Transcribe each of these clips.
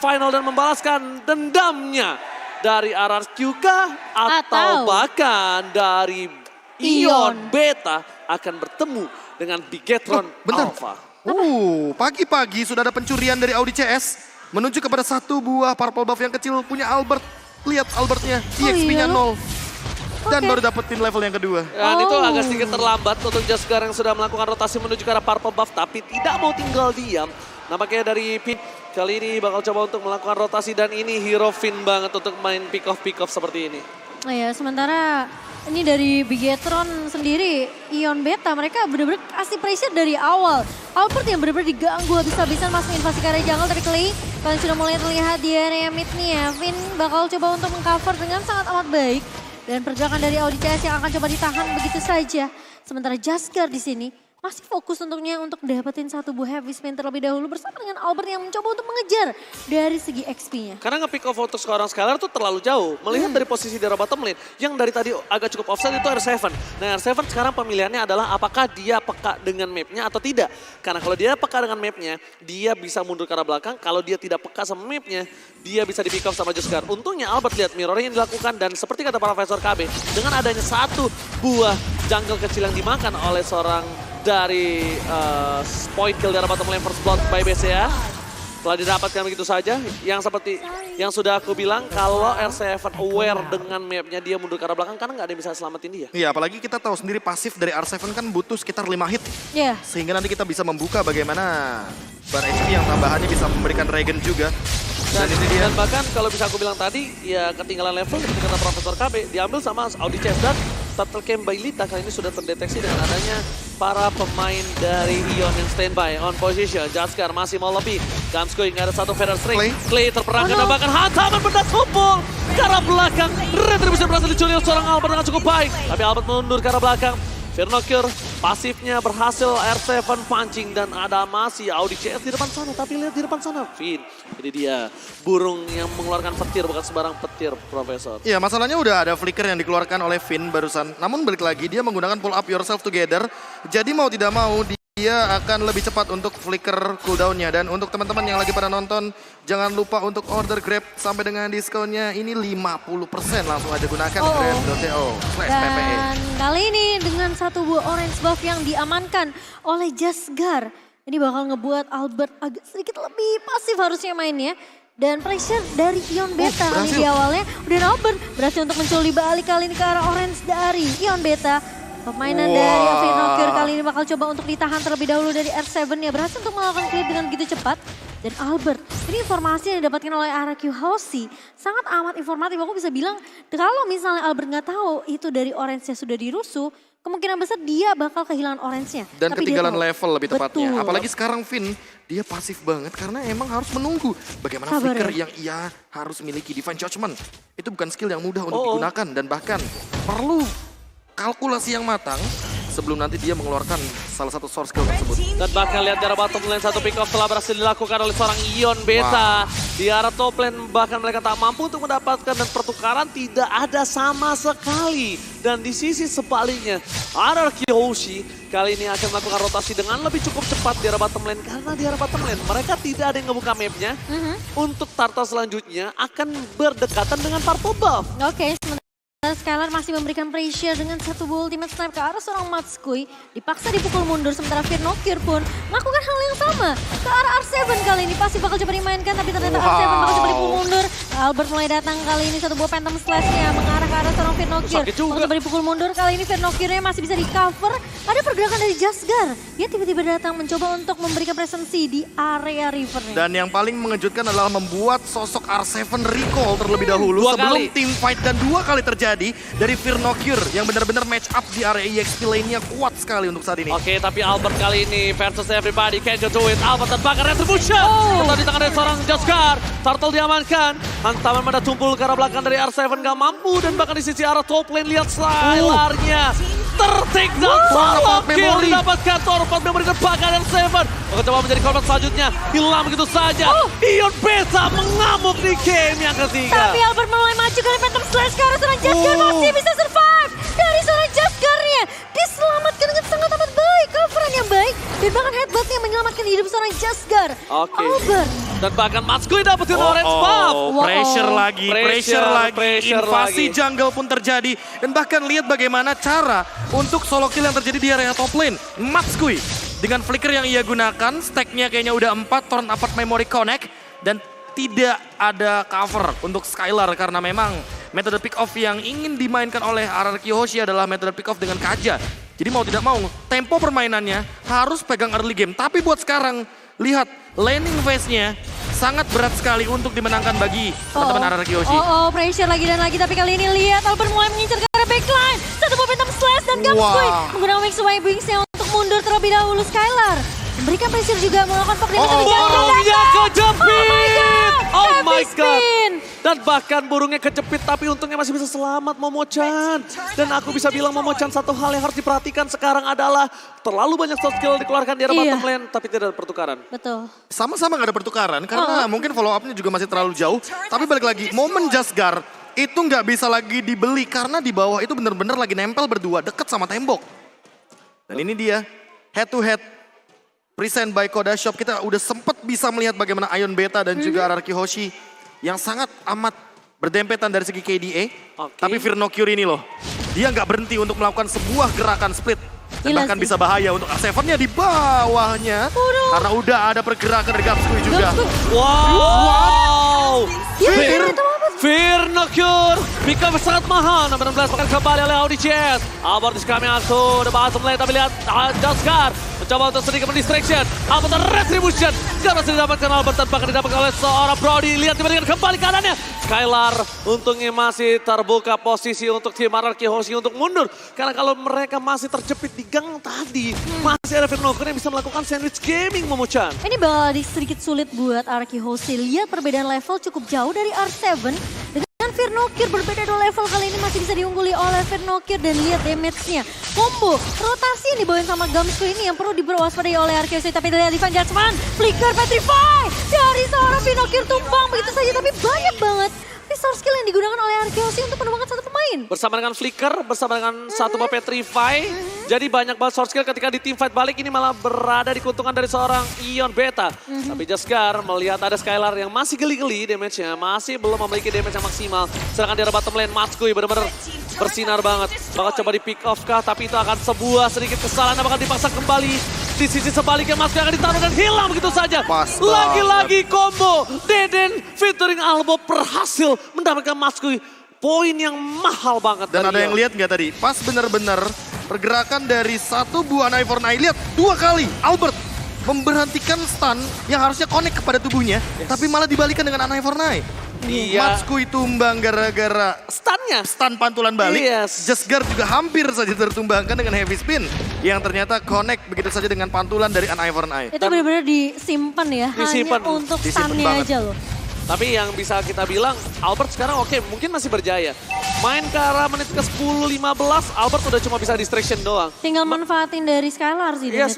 final dan membalaskan dendamnya dari RRQ kah? Atau bahkan dari Ion Beta akan bertemu dengan Bigetron Alpha. Pagi-pagi sudah ada pencurian dari Audi CS menuju kepada satu buah purple buff yang kecil punya Albert. Lihat Albertnya, EXP-nya 0. Dan baru dapetin level yang kedua. Dan itu agak sedikit terlambat untuk Jaskar yang sudah melakukan rotasi menuju ke arah purple buff. Tapi tidak mau tinggal diam. Nampaknya dari Pin kali ini bakal coba untuk melakukan rotasi. Dan ini hero Finn banget untuk main pick off seperti ini. Oh ya, sementara ini dari Bigetron sendiri, Ion Beta, mereka benar-benar kasih pressure dari awal. Albert yang benar-benar diganggu habis-habisan masuk invasi ke area jungle, tapi Clay kalian sudah mulai terlihat di area mid nih ya. Finn bakal coba untuk mengcover dengan sangat amat baik. Dan pergerakan dari Audi CS yang akan coba ditahan begitu saja. Sementara Jaskar di sini masih fokus untuk dapetin satu buah heavy spin terlebih dahulu bersama dengan Albert yang mencoba untuk mengejar dari segi XP-nya. Karena nge-pick off untuk seorang Skylar itu terlalu jauh. Melihat dari posisi di bottom lane yang dari tadi agak cukup offset itu R7. Nah R7 sekarang pemilihannya adalah apakah dia peka dengan mapnya atau tidak. Karena kalau dia peka dengan mapnya, dia bisa mundur ke arah belakang. Kalau dia tidak peka sama mapnya, dia bisa di-pick off sama Jaskar. Untungnya Albert lihat mirroring yang dilakukan dan seperti kata Profesor KB, dengan adanya satu buah jungle kecil yang dimakan oleh seorang dari point kill dari bottom lane first blood by BCA. Telah didapatkan begitu saja. Yang seperti yang sudah aku bilang, kalau R7 aware dengan mapnya, dia mundur ke arah belakang karena nggak ada yang bisa selamatin dia. Iya, apalagi kita tahu sendiri pasif dari R7 kan butuh sekitar 5 hit. Iya. Sehingga nanti kita bisa membuka bagaimana bar HP yang tambahannya bisa memberikan regen juga. Dan ini dia. Dan bahkan kalau bisa aku bilang tadi, ya ketinggalan level seperti kata Profesor KB, diambil sama Audi CS dan Turtle Camp by Lita kali ini sudah terdeteksi dengan adanya para pemain dari Ion yang standby on position. Jaskar masih mau lebih. Gamskoy nggak ada satu feather string. Clay terperangkap dan bahkan hantaman benda tumpul ke arah belakang. Retribution berhasil dicuri oleh seorang Albert dengan cukup baik. Tapi Albert mundur ke arah belakang. Firnokir pasifnya berhasil R7 pancing dan ada masih Audi CS di depan sana. Tapi lihat di depan sana Finn. Jadi dia burung yang mengeluarkan petir, bukan sembarang petir Profesor. Iya, masalahnya udah ada flicker yang dikeluarkan oleh Finn barusan. Namun balik lagi dia menggunakan pull up yourself together. Jadi mau tidak mau dia akan lebih cepat untuk flicker cooldownnya. Dan untuk teman-teman yang lagi pada nonton, jangan lupa untuk order Grab sampai dengan diskonnya ini 50%. Langsung aja gunakan grab.co/PPE. Dan kali ini dengan satu buah orange buff yang diamankan oleh Jaskar, ini bakal ngebuat Albert agak sedikit lebih pasif harusnya mainnya. Dan pressure dari Ion Beta kali di awalnya. Dan Albert berhasil untuk mencuri balik kali ini ke arah orange dari Ion Beta. Permainan dari Firnokir kali ini bakal coba untuk ditahan terlebih dahulu dari R7 ya. Berhasil untuk melakukan clear dengan begitu cepat. Dan Albert, ini informasi yang didapatkan oleh RRQ House sangat amat informatif. Aku bisa bilang kalau misalnya Albert nggak tahu itu dari orange-nya sudah dirusuh, kemungkinan besar dia bakal kehilangan orange-nya. Dan ketinggalan level lebih tepatnya. Betul. Apalagi sekarang Finn, dia pasif banget karena emang harus menunggu bagaimana flicker yang ia harus miliki. Divine Judgment, itu bukan skill yang mudah untuk digunakan dan bahkan perlu kalkulasi yang matang sebelum nanti dia mengeluarkan salah satu source skill tersebut. Dan bahkan lihat di arah bottom lane satu pick off telah berhasil dilakukan oleh seorang Ion Beta. Di arah top lane bahkan mereka tak mampu untuk mendapatkan dan pertukaran tidak ada sama sekali. Dan di sisi sebaliknya RRQ Hoshi kali ini akan melakukan rotasi dengan lebih cukup cepat di arah bottom lane. Karena di arah bottom lane mereka tidak ada yang ngebuka mapnya. Untuk Turtle selanjutnya akan berdekatan dengan purple buff. Oke, Skylar masih memberikan pressure dengan satu buah ultimate snipe ke arah seorang Matskui. Dipaksa dipukul mundur sementara Firnokir pun melakukan hal yang sama ke arah R7 kali ini. Pasti bakal coba dimainkan tapi ternyata R7 bakal coba dipukul mundur. Albert mulai datang kali ini satu buah phantom slash-nya mengarah ke arah seorang Firnokir. Bakal coba dipukul mundur kali ini Firnokirnya masih bisa di cover. Ada pergerakan dari Jaskar. Dia tiba-tiba datang mencoba untuk memberikan presensi di area rivernya. Dan yang paling mengejutkan adalah membuat sosok R7 recall terlebih dahulu sebelum team fight dan 2 kali terjadi dari Firnokir yang benar-benar match up di area EXP lane-nya kuat sekali untuk saat ini. Oke, tapi Albert kali ini versus everybody, can't you do it? Albert terbakar retribution. Ketua di tangan dari seorang Jaskar. Turtle diamankan. Hantaman pada tumpul ke arah belakang dari R7 gak mampu. Dan bahkan di sisi arah top lane lihat Skylar-nya tertik dan solo kill didapatkan. Torpot memori terbakar R7. Akan coba menjadi korban selanjutnya. Hilang begitu saja. Ion Beta mengamuk di game yang ketiga. Tapi Albert mulai maju kali phantom slash ke arah seorang Jaskar masih bisa survive. Dari seorang Jaskarnya diselamatkan dengan sangat amat baik. Coveran yang baik Dan bahkan headbutt-nya menyelamatkan hidup seorang Jasgar. Oke. Albert. Dan bahkan Matskui dapetin orange buff. Pressure lagi, pressure lagi. Pressure Invasi lagi. jungle pun terjadi. Dan bahkan lihat bagaimana cara untuk solo kill yang terjadi di area top lane. Matskui dengan flicker yang ia gunakan, stacknya kayaknya udah 4, turn apart memory connect. Dan tidak ada cover untuk Skylar karena memang metode pick off yang ingin dimainkan oleh RRQ Hoshi adalah metode pick off dengan Kaja. Jadi mau tidak mau, tempo permainannya harus pegang early game. Tapi buat sekarang, lihat laning phase-nya sangat berat sekali untuk dimenangkan bagi teman-teman RRQ Hoshi. Pressure lagi dan lagi. Tapi kali ini lihat Albert mulai mengincar ke arah backline. Satu momentum slash dan Gamsquid menggunakan Mix Away Wings-nya untuk mundur terlebih dahulu. Skylar memberikan pressure juga melakukan pop damage. Burungnya kejepit! Oh my Heavy god! spin. Dan bahkan burungnya kejepit tapi untungnya masih bisa selamat Momo-chan. Dan aku bisa bilang Momo-chan satu hal yang harus diperhatikan sekarang adalah terlalu banyak soft skill dikeluarkan di area bottom lane tapi tidak ada pertukaran. Betul. Sama-sama gak ada pertukaran karena mungkin follow up-nya juga masih terlalu jauh. Tapi balik lagi, momen Jasgar itu nggak bisa lagi dibeli karena di bawah itu bener-bener lagi nempel berdua deket sama tembok. Dan ini dia, head to head. Present by Koda Shop, kita udah sempet bisa melihat bagaimana Ion Beta dan juga RRQ Hoshi yang sangat amat berdempetan dari segi KDA. Tapi Firnocure ini loh, dia nggak berhenti untuk melakukan sebuah gerakan split. Dan bahkan bisa bahaya untuk R7-nya di bawahnya. Karena udah ada pergerakan dari Gamsquid juga. Wow! Firnocure. Mika sangat mahal, nomor 16 akan kembali oleh Audi CS. Albert is coming out to the bottom lane, tapi lihat Jasgar mencoba untuk sedikit mendistraction. Albert retribution, gak berhasil didapatkan Albert dan bahkan didapatkan oleh seorang Brody. Lihat diberikan kembali kanannya. Skylar untungnya masih terbuka posisi untuk tim RRQ Hoshi untuk mundur. Karena kalau mereka masih terjepit di gang tadi, masih ada Firnocure yang bisa melakukan sandwich gaming Momo-chan. Ini bakal sedikit sulit buat RRQ Hoshi. Lihat perbedaan level cukup jauh dari R7. Dengan Firnocure berbeda 2 level kali ini masih bisa diungguli oleh Firnocure dan lihat damage-nya. Combo, rotasi yang dibawain sama Gamsquid ini yang perlu diberwaspadai oleh RRQ Hoshi. Tapi lihat Divine Judgment, flicker petrify dari seorang Firnocure tumbang begitu saja. Tapi banyak banget resource skill yang digunakan oleh RRQ Hoshi untuk menumbangkan satu pemain. Bersama dengan Flicker, bersama dengan satu Bob Petrify. Jadi banyak banget source skill ketika di team fight balik ini malah berada di keuntungan dari seorang Ion Beta. Tapi Jasgar melihat ada Skylar yang masih geli-geli damage-nya. Masih belum memiliki damage yang maksimal. Sedangkan di area bottom lane, Matskui benar-benar bersinar banget. Bakal coba di pick off kah, tapi itu akan sebuah sedikit kesalahan yang bakal dipaksa kembali. Di sisi sebaliknya Matskui akan ditaruh dan hilang begitu saja. Lagi-lagi combo. Deden featuring Albo berhasil mendapatkan Matskui. Poin yang mahal banget. Dan ada yang lihat nggak tadi? Pas bener-bener pergerakan dari satu buah Eye for Eye. Lihat 2 kali Albert memberhentikan stun yang harusnya connect kepada tubuhnya. Tapi malah dibalikan dengan Eye for Eye. Matskui tumbang gara-gara stun pantulan balik. Jasgar juga hampir saja tertumbangkan dengan heavy spin. Yang ternyata connect begitu saja dengan pantulan dari Eye for Eye. Itu benar-benar disimpan ya, hanya untuk stunnya aja loh. Tapi yang bisa kita bilang, Albert sekarang oke, mungkin masih berjaya. Main ke arah menit ke 10-15, Albert udah cuma bisa distraction doang. Tinggal manfaatin dari Skylar sih. Iya,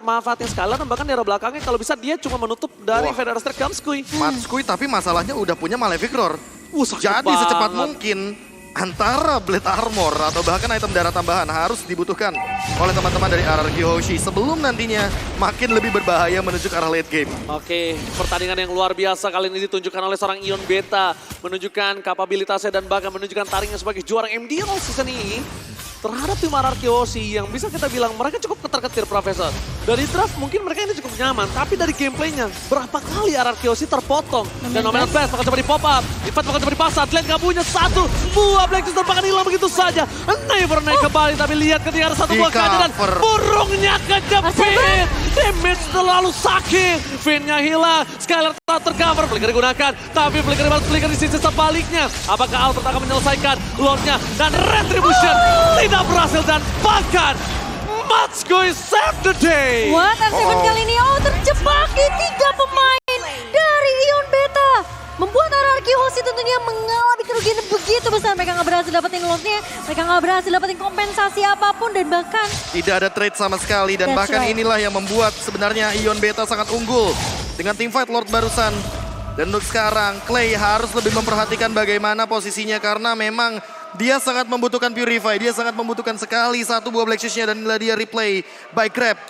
manfaatin Skylar dan bahkan di arah belakangnya kalau bisa dia cuma menutup dari Federal Strike Gamsquid. Matskui tapi masalahnya udah punya Malefic Roar. Jadi secepat mungkin antara Blade Armor atau bahkan item darah tambahan harus dibutuhkan oleh teman-teman dari RRQ Hoshi sebelum nantinya makin lebih berbahaya menuju ke arah late game. Oke, pertandingan yang luar biasa kali ini ditunjukkan oleh seorang Ion Beta. Menunjukkan kapabilitasnya dan bahkan menunjukkan taringnya sebagai juara MDL season ini. Terhadap tim RRQ Hoshi yang bisa kita bilang mereka cukup ketar-ketir Profesor. Dari draft mungkin mereka ini cukup nyaman, tapi dari gameplaynya berapa kali RRQ Hoshi terpotong. Dan Nominal Blast bakal coba di pop up, Ifat bakal coba dipasang, Lane gak punya satu buah Black Juice bahkan hilang begitu saja. Never naik kembali, tapi lihat ketika ada satu buah kaca dan burungnya kejepit. Damage terlalu sakit, Finnya hilang, Skylar tak tercover, Flicker digunakan, tapi Flicker di sisi sebaliknya. Apakah Albert akan menyelesaikan Lordnya dan Retribution tidak berhasil dan bahkan Matskui save the day. What? R7 kali ini terjebak di 3 pemain dari Ion Beta. Membuat RRQ Hoshi tentunya mengalami kerugian begitu besar. Mereka nggak berhasil dapetin lootnya, mereka nggak berhasil dapetin kompensasi apapun dan bahkan tidak ada trade sama sekali. Dan bahkan inilah yang membuat sebenarnya Ion Beta sangat unggul dengan teamfight Lord barusan. Dan untuk sekarang Clay harus lebih memperhatikan bagaimana posisinya karena memang dia sangat membutuhkan Purify, dia sangat membutuhkan sekali satu buah Black Shoes-nya dan inilah dia replay by Crab.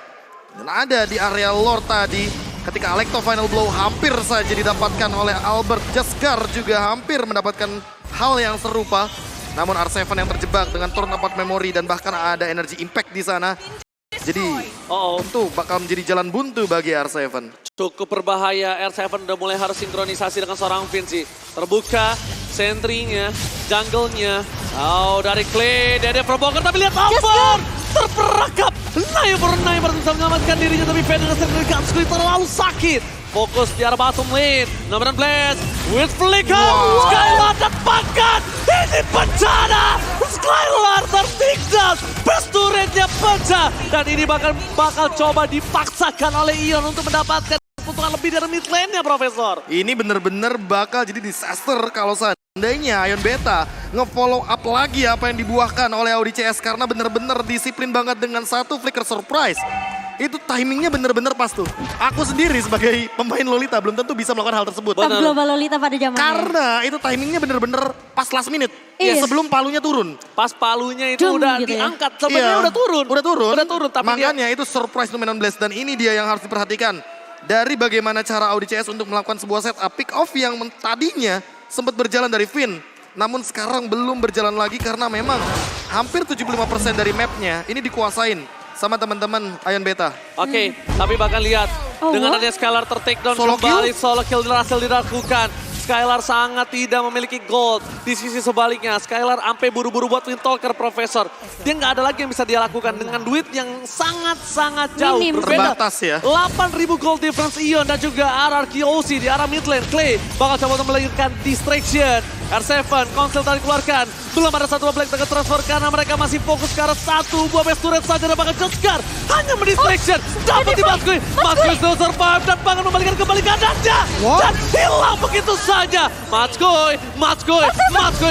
Dan ada di area Lord tadi ketika Alecto Final Blow hampir saja didapatkan oleh Albert. Jaskar juga hampir mendapatkan hal yang serupa. Namun R7 yang terjebak dengan turn apart memory dan bahkan ada energy impact di sana. Jadi tentu bakal menjadi jalan buntu bagi R7. Cukup berbahaya, R7 udah mulai harus sinkronisasi dengan seorang Vinci. Terbuka, sentry-nya, jungle-nya. Dari Clay, dia provoker, tapi lihat Albert! Terperangkap! Naiber bisa menyelamatkan dirinya, tapi Federer sendiri Gunskui terlalu sakit. Fokus di arah bottom lane, Nomad Blast, with Flicker, Skylar dan Pakan, ini bencana! Skylar tertinggal, best turretnya pecah, dan ini bakal coba dipaksakan oleh Ion untuk mendapatkan keuntungan lebih dari mid lane-nya, Profesor. Ini bener-bener bakal jadi disaster kalau seandainya Ion Beta nge-follow up lagi apa yang dibuahkan oleh Audi CS karena bener-bener disiplin banget dengan satu flicker surprise. Itu timingnya bener-bener pas tuh. Aku sendiri sebagai pemain Lolita belum tentu bisa melakukan hal tersebut. Top global Lolita pada zamannya. Karena itu timingnya bener-bener pas last minute. Ya sebelum palunya turun. Pas palunya itu udah gitu diangkat, sebenarnya udah turun. Udah turun, tapi makanya itu surprise Numenon Blast. Dan ini dia yang harus diperhatikan. Dari bagaimana cara Audi CS untuk melakukan sebuah setup pick off yang tadinya sempat berjalan dari Finn. Namun sekarang belum berjalan lagi karena memang hampir 75% dari mapnya ini dikuasain sama teman-teman Ion Beta. Oke, tapi bahkan lihat dengan adanya Skylar ter-takedown kembali, solo kill berhasil dilakukan. Skylar sangat tidak memiliki gold. Di sisi sebaliknya, Skylar sampai buru-buru buat Windtalker, Profesor. Dia nggak ada lagi yang bisa dia lakukan dengan duit yang sangat-sangat jauh. Berbeda. Terbatas ya. 8.000 gold difference Ion dan juga RRQ OC di arah mid lane. Clay bakal coba untuk melahirkan distraction. R7, konsel tadi keluarkan. Belum ada satu black target transfer karena mereka masih fokus ke arah satu buah best turret saja dan bahkan Jaskar hanya mendistraction. Dapat di Maskui. Maskui still survive dan bahkan membalikan kembali keadaannya. Dan hilang begitu saja. Maskui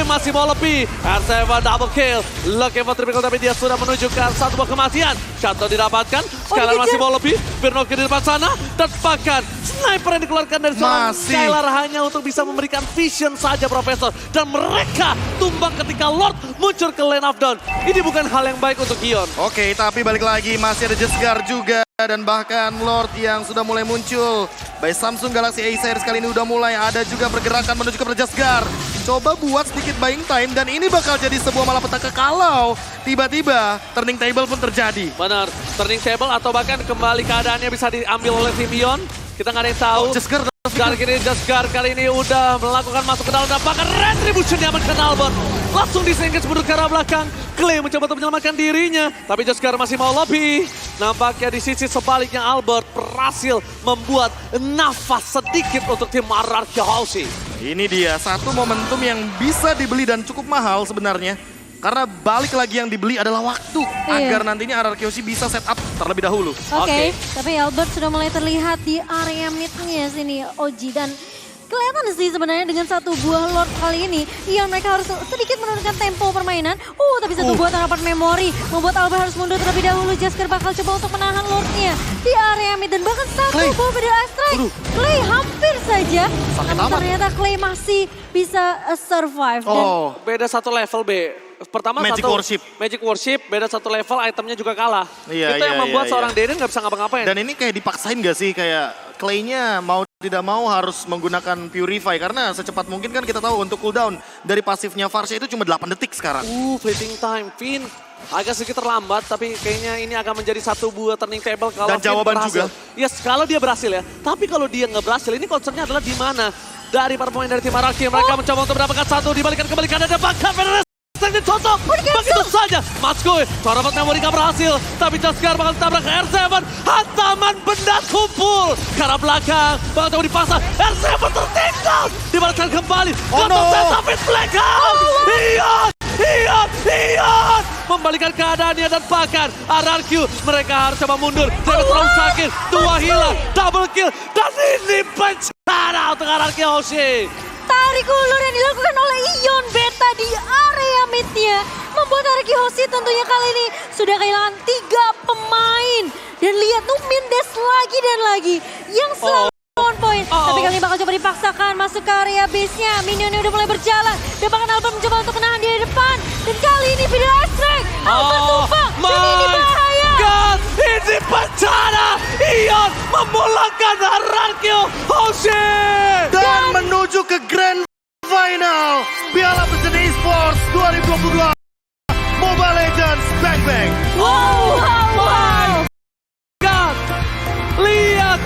masih mau lebih. R7 double kill. Looking for triple tapi dia sudah menuju ke satu buah kematian. Shadow didapatkan. Skylar masih mau lebih. Birnoki di depan sana. Dan bahkan sniper yang dikeluarkan dari seorang Skylar hanya untuk bisa memberikan vision saja, Profesor. Dan mereka tumbang ketika Lord muncul ke lane of down. Ini bukan hal yang baik untuk Ion. Oke, tapi balik lagi masih ada Jaskar juga. Dan bahkan Lord yang sudah mulai muncul. By Samsung Galaxy Acer kali ini udah mulai ada juga pergerakan menuju ke Jaskar. Coba buat sedikit buying time dan ini bakal jadi sebuah malapetaka kalau tiba-tiba turning table pun terjadi. Benar, turning table atau bahkan kembali keadaannya bisa diambil oleh tim Ion. Kita nggak ada yang tahu. Jaskar Jaskar kali ini udah melakukan masuk ke dalam dan bahkan retribution diamankan Albert. Langsung disengage mundur ke arah belakang. Clay mencoba untuk menyelamatkan dirinya. Tapi Jaskar masih mau lebih. Nampaknya di sisi sebaliknya Albert berhasil membuat nafas sedikit untuk tim RRQ House. Ini dia satu momentum yang bisa dibeli dan cukup mahal sebenarnya. Karena balik lagi yang dibeli adalah waktu agar nantinya RRQ bisa set up terlebih dahulu. Oke, tapi Albert sudah mulai terlihat di area mid-nya sini Oji dan kelihatan sih sebenarnya dengan satu buah Lord kali ini. Iya, mereka harus sedikit menurunkan tempo permainan. Tapi satu buah tanapan memori membuat Albert harus mundur terlebih dahulu. Jaskar bakal coba untuk menahan Lordnya di area mid dan bahkan satu buah beda strike. Clay hampir saja. Namun ternyata Clay masih bisa survive. Dan beda satu level B. Pertama Magic Worship, beda satu level, itemnya juga kalah. Itu yang membuat seorang Deden nggak bisa ngapa-ngapain. Dan ini kayak dipaksain gak sih, kayak Clay-nya mau tidak mau harus menggunakan Purify. Karena secepat mungkin kan kita tahu untuk cooldown dari pasifnya Varsha itu cuma 8 detik sekarang. Fleeting time, Finn. Agak sedikit terlambat, tapi kayaknya ini akan menjadi satu buah turning table kalau Dan jawaban berhasil. juga. Yes, kalau dia berhasil ya. Tapi kalau dia nggak berhasil, ini concernnya adalah di mana? Dari para pemain dari tim RRQ, mereka mencoba untuk mendapatkan satu, dibalikan kembali ke ada bahkan Federer ditutup. Begitu saja. Maskui, coba memori gak berhasil. Tapi Jaskar bakal tabrak ke R7. Hantaman benda kumpul. Ke arah belakang, bakal coba dipasang. R7 tertinggal. Dibalaskan kembali. Tapi blackout. Ion. Membalikan keadaannya dan bahkan RRQ. Mereka harus coba mundur. Jangan terlalu sakit. 2 hilang. Double kill. Dan ini bencana untuk RRQ Hoshi. Tarik ulur yang dilakukan oleh Ion Beta di area mid-nya membuat RRQ Hoshi tentunya kali ini sudah kehilangan 3 pemain. Dan lihat tuh Mindes lagi dan lagi yang selalu on point. Tapi kali ini bakal coba dipaksakan masuk ke area base-nya. Minionnya udah mulai berjalan. Dan bahkan Albert mencoba untuk menahan dia di depan. Dan kali ini video strike. Albert tumpang. Dan ini bahaya. God, ini di penjara. Ion memulangkan Rankyo Hoshi. Dan menuju ke Grand Final Piala Presiden Esports 2022 Mobile Legends Bang Bang. Wow,